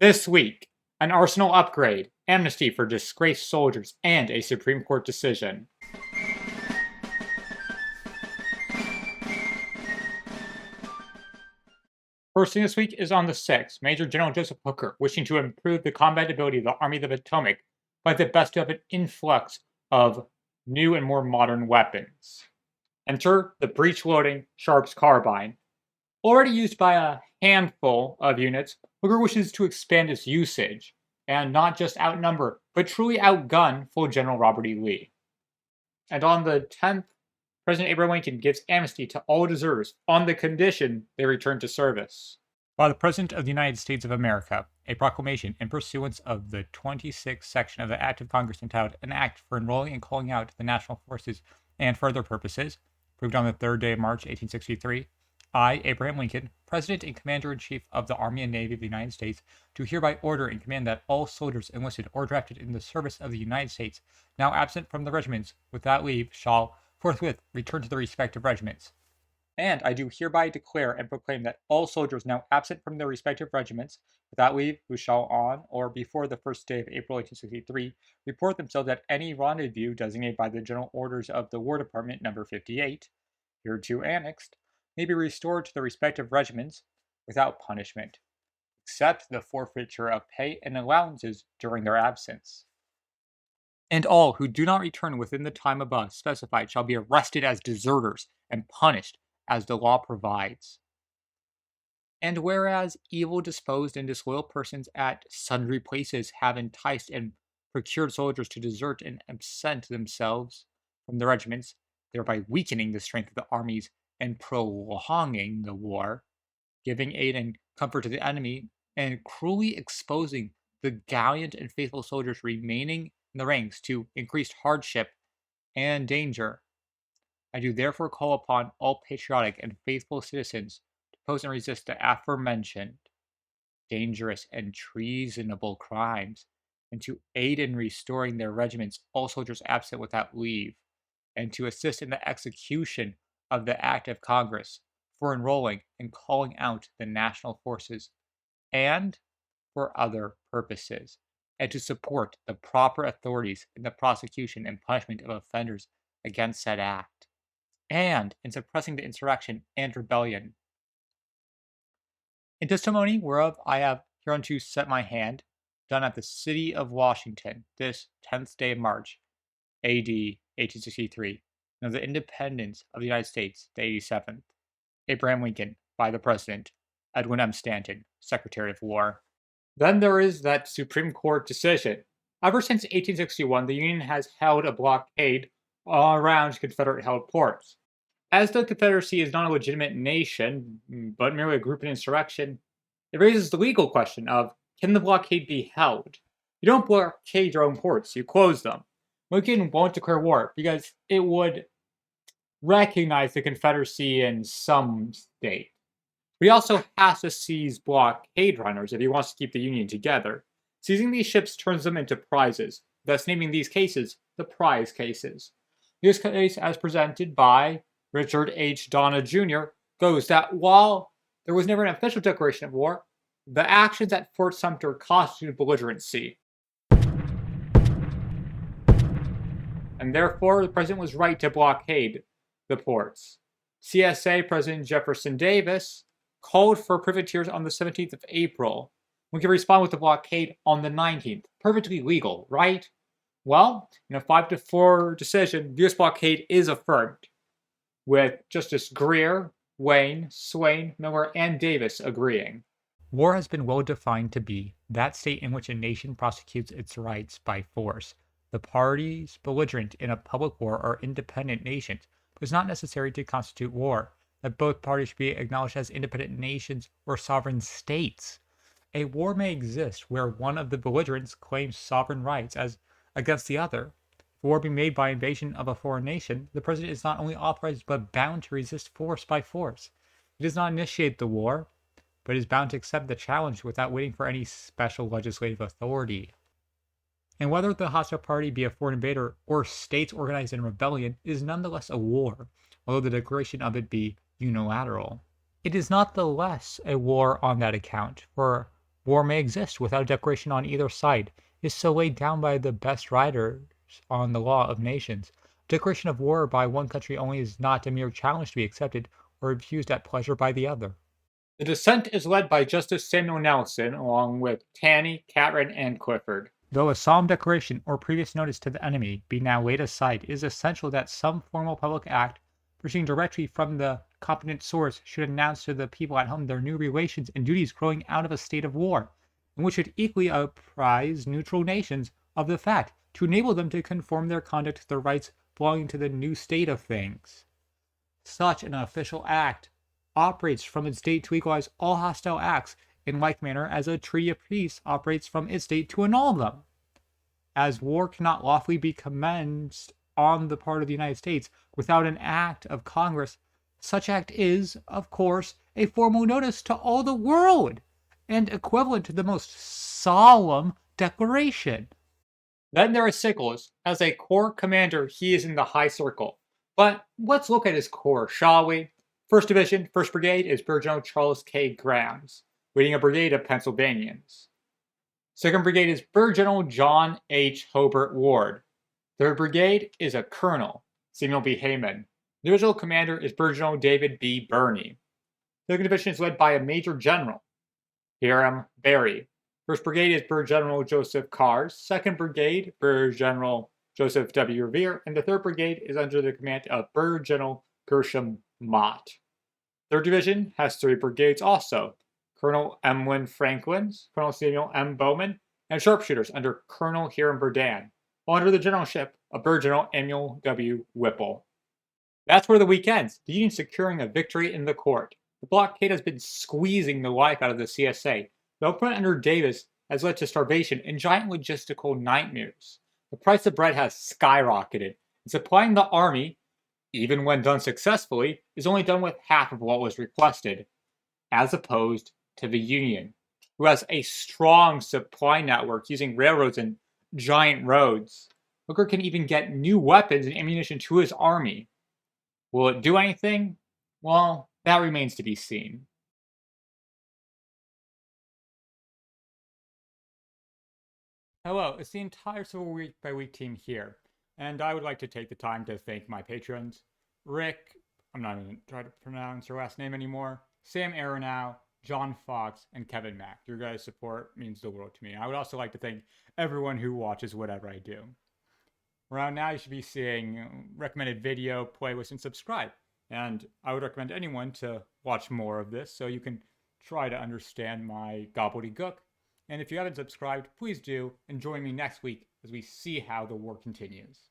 This week, an arsenal upgrade, amnesty for disgraced soldiers, and a Supreme Court decision. First thing this week is on the 6th. Major General Joseph Hooker, wishing to improve the combat ability of the Army of the Potomac, finds it best to have an influx of new and more modern weapons. Enter the breech-loading Sharps carbine. Already used by a handful of units, Hooker wishes to expand its usage, and not just outnumber, but truly outgun full General Robert.E.Lee. And on the 10th, President Abraham Lincoln gives amnesty to all deserters on the condition they return to service. By the President of the United States of America, a proclamation in pursuance of the 26th section of the Act of Congress entitled An Act for Enrolling and Calling Out the National Forces and for Other Purposes, approved on the 3rd day of March, 1863, I, Abraham Lincoln, President and Commander-in-Chief of the Army and Navy of the United States, do hereby order and command that all soldiers enlisted or drafted in the service of the United States, now absent from the regiments, without leave, shall forthwith return to their respective regiments. And I do hereby declare and proclaim that all soldiers now absent from their respective regiments, without leave, who shall on or before the 1st day of April 1863 report themselves at any rendezvous designated by the General Orders of the War Department No. 58, hereto annexed, may be restored to their respective regiments without punishment, except the forfeiture of pay and allowances during their absence. And all who do not return within the time above specified shall be arrested as deserters and punished as the law provides. And whereas evil-disposed and disloyal persons at sundry places have enticed and procured soldiers to desert and absent themselves from the regiments, thereby weakening the strength of the armies and prolonging the war, giving aid and comfort to the enemy, and cruelly exposing the gallant and faithful soldiers remaining in the ranks to increased hardship and danger, I do therefore call upon all patriotic and faithful citizens to oppose and resist the aforementioned dangerous and treasonable crimes, and to aid in restoring their regiments all soldiers absent without leave, and to assist in the execution of the Act of Congress for enrolling and calling out the national forces, and for other purposes, and to support the proper authorities in the prosecution and punishment of offenders against said act, and in suppressing the insurrection and rebellion. In testimony whereof I have hereunto set my hand, done at the city of Washington, this 10th day of March, A.D. 1863, and of the independence of the United States, the 87th. Abraham Lincoln, by the President, Edwin M. Stanton, Secretary of War. Then there is that Supreme Court decision. Ever since 1861, the Union has held a blockade around Confederate-held ports. As the Confederacy is not a legitimate nation, but merely a group in insurrection, it raises the legal question of, can the blockade be held? You don't blockade your own ports, you close them. Lincoln won't declare war because it would recognize the Confederacy in some state. But he also has to seize blockade runners if he wants to keep the Union together. Seizing these ships turns them into prizes, thus naming these cases the prize cases. This case, as presented by Richard H. Donna Jr., goes that while there was never an official declaration of war, the actions at Fort Sumter constituted belligerency. And therefore, the president was right to blockade the ports. CSA President Jefferson Davis called for privateers on the 17th of April. We can respond with the blockade on the 19th. Perfectly legal, right? Well, in a 5-4 decision, the U.S. blockade is affirmed, with Justice Greer, Wayne, Swain, Miller, and Davis agreeing. War has been well defined to be that state in which a nation prosecutes its rights by force. The parties belligerent in a public war are independent nations, but it is not necessary to constitute war that both parties should be acknowledged as independent nations or sovereign states. A war may exist where one of the belligerents claims sovereign rights as against the other. If war be made by invasion of a foreign nation, the president is not only authorized but bound to resist force by force. He does not initiate the war, but is bound to accept the challenge without waiting for any special legislative authority. And whether the hostile party be a foreign invader or states organized in rebellion, it is nonetheless a war, although the declaration of it be unilateral. It is not the less a war on that account, for war may exist without a declaration on either side is so laid down by the best writers on the law of nations. Declaration of war by one country only is not a mere challenge to be accepted or refused at pleasure by the other. The dissent is led by Justice Samuel Nelson, along with Taney, Cameron, and Clifford. Though a solemn declaration or previous notice to the enemy be now laid aside, it is essential that some formal public act proceeding directly from the competent source should announce to the people at home their new relations and duties growing out of a state of war, and which should equally apprise neutral nations of the fact, to enable them to conform their conduct to the rights belonging to the new state of things. Such an official act operates from its date to equalize all hostile acts, in like manner as a treaty of peace operates from its date to annul them. As war cannot lawfully be commenced on the part of the United States without an act of Congress, such act is, of course, a formal notice to all the world, and equivalent to the most solemn declaration. Then there is Sickles. As a corps commander, he is in the high circle. But let's look at his corps, shall we? 1st Division, 1st Brigade is Brigadier General Charles K. Grahams, leading a brigade of Pennsylvanians. 2nd Brigade is Brigadier General John H. Hobart Ward. 3rd Brigade is a Colonel, Samuel B. Hayman. The original commander is Brigadier General David B. Birney. 2nd Division is led by a Major General, Hiram Berry. 1st Brigade is Brigadier General Joseph Cars. 2nd Brigade, Brigadier General Joseph W. Revere. And the 3rd Brigade is under the command of Brigadier General Gershom Mott. 3rd Division has 3 brigades also: Colonel Emlyn Franklins, Colonel Samuel M. Bowman, and sharpshooters under Colonel Hiram Burdan, while under the generalship of Brigadier General Emil W. Whipple. That's where the week ends, the Union securing a victory in the court. The blockade has been squeezing the life out of the CSA. The output under Davis has led to starvation and giant logistical nightmares. The price of bread has skyrocketed, and supplying the army, even when done successfully, is only done with half of what was requested, as opposed to the Union, who has a strong supply network using railroads and giant roads. Hooker can even get new weapons and ammunition to his army. Will it do anything? Well, that remains to be seen. Hello, it's the entire Civil Week by Week team here, and I would like to take the time to thank my patrons: Rick, I'm not going to try to pronounce your last name anymore, Sam Aronow, John Fox, and Kevin Mack. Your guys' support means the world to me. I would also like to thank everyone who watches whatever I do. Around now, you should be seeing recommended video, playlist, and subscribe. And I would recommend anyone to watch more of this so you can try to understand my gobbledygook. And if you haven't subscribed, please do, and join me next week as we see how the war continues.